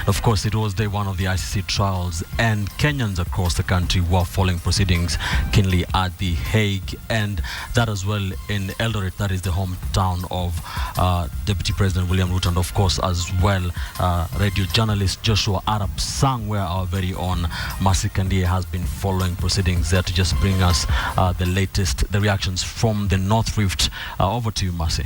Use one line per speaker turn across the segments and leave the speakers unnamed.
Of course, it was day one of the ICC trials, and Kenyans across the country were following proceedings keenly at The Hague, and that as well in Eldoret, that is the hometown of Deputy President William Ruto, and of course as well radio journalist Joshua Arap Sang, where our very own Mercy Kandie has been following proceedings there to just bring us the reactions from the North Rift. Over to you, Mercy.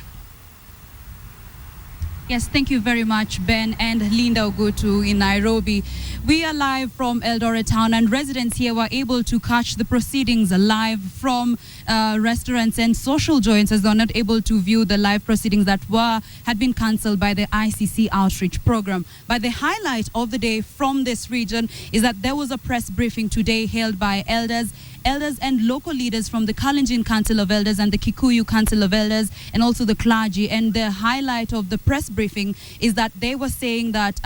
Yes, thank you very much, Ben and Linda Ogutu in Nairobi. We are live from Eldoret town, and residents here were able to catch the proceedings live from restaurants and social joints, as they're not able to view the live proceedings that had been cancelled by the ICC outreach program. But the highlight of the day from this region is that there was a press briefing today held by elders and local leaders from the Kalenjin Council of Elders and the Kikuyu Council of Elders, and also the clergy. And the highlight of the press briefing is that they were saying that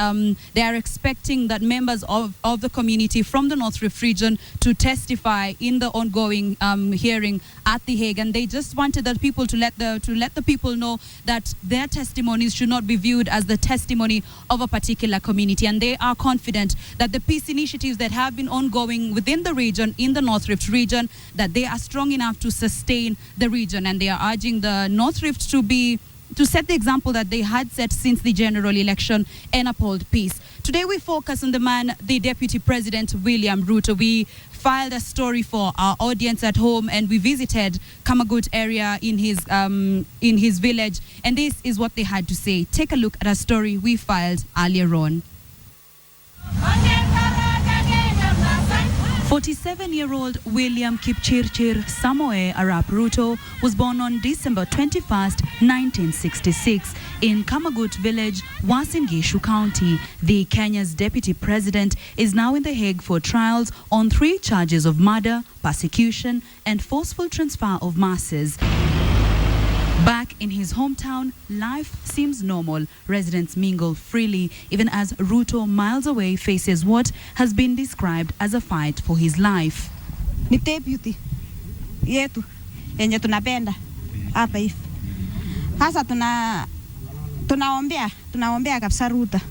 they are expecting that members of the community from the North Rift region to testify in the ongoing hearing at The Hague. And they just wanted the people to let the people know that their testimonies should not be viewed as the testimony of a particular community. And they are confident that the peace initiatives that have been ongoing within the region, in the North Rift region, that they are strong enough to sustain the region. And they are urging the North Rift to set the example that they had set since the general election and uphold peace. Today we focus on the Deputy President William Ruto. We filed a story for our audience at home, and we visited Kamagut area in his village, and this is what they had to say. Take a look at a story we filed earlier on. 47-year-old William Kipchirchir Samoei Arap Ruto was born on December 21st, 1966 in Kamagut village, Uasin Gishu County. The Kenya's deputy president is now in The Hague for trials on 3 charges of murder, persecution, and forceful transfer of masses. Back in his hometown, life seems normal. Residents mingle freely, even as Ruto, miles away, faces what has been described as a fight for his life.
Ni deputy yetu yenye tunapenda hapa hivi. Sasa tunaombea kabisa Ruto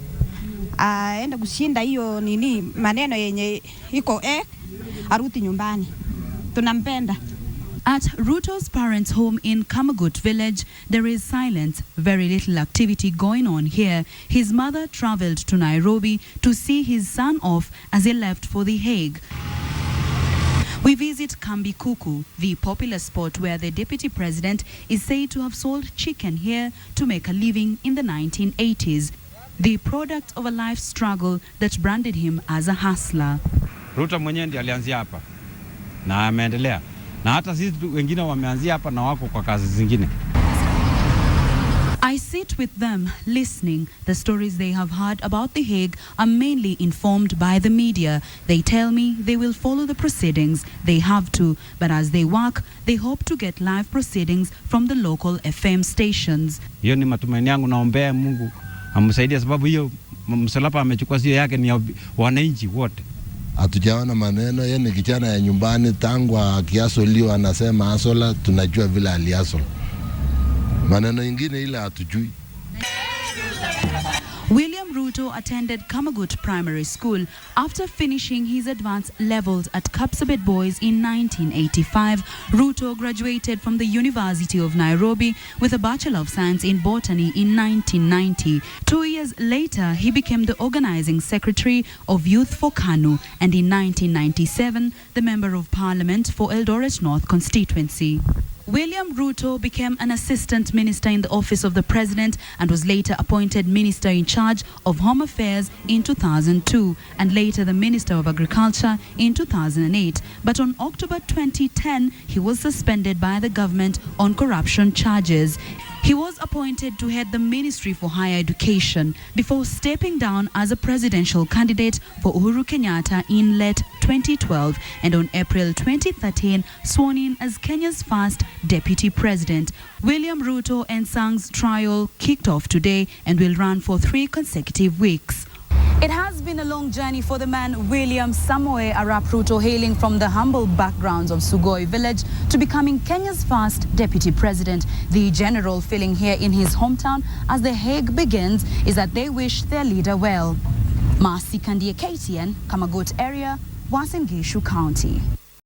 aende kushinda hiyo maneno yenye iko arudi nyumbani. Tunampenda.
At Ruto's parents' home in Kamagut village, there is silence, very little activity going on here. His mother traveled to Nairobi to see his son off as he left for The Hague. We visit Kambi Kuku, the popular spot where the deputy president is said to have sold chicken here to make a living in the 1980s, the product of a life struggle that branded him as a hustler.
Ruto mwenyewe ndiye alianzia hapa na ameendelea. Na hata sisi wengine wameanzia hapa na wako kwa kazi zingine.
I sit with them, listening. The stories they have heard about The Hague are mainly informed by the media. They tell me they will follow the proceedings. They have to, but as they work, they hope to get live proceedings from the local FM stations.
Hiyo ni matumaini yangu, naombea Mungu amsaidie, sababu hiyo msalaba amechukua sio yake, ni wananchi wote.
Hatujaona maneno, yeye ni kijana ya nyumbani, tangu akiasolio anasema asola, tunajua vile aliasola. Maneno ingine ile hatujui.
William Ruto attended Kamagut Primary School after finishing his advanced levels at Kapsabet Boys in 1985. Ruto graduated from the University of Nairobi with a Bachelor of Science in Botany in 1990. 2 years later, he became the organizing secretary of Youth for KANU, and in 1997, the Member of Parliament for Eldoret North constituency. William Ruto became an assistant minister in the office of the president and was later appointed minister in charge of Home Affairs in 2002 and later the Minister of Agriculture in 2008. But on October 2010, he was suspended by the government on corruption charges. He was appointed to head the Ministry for Higher Education before stepping down as a presidential candidate for Uhuru Kenyatta in late 2012 and on April 2013 sworn in as Kenya's first deputy president. William Ruto and Sang's trial kicked off today and will run for 3 consecutive weeks. It has been a long journey for the man William Samoei Arap Ruto, hailing from the humble backgrounds of Sugoi village to becoming Kenya's first deputy president. The general feeling here in his hometown as The Hague begins is that they wish their leader well. Masi Kandie, KTN, Kamagot area, Uasin Gishu County.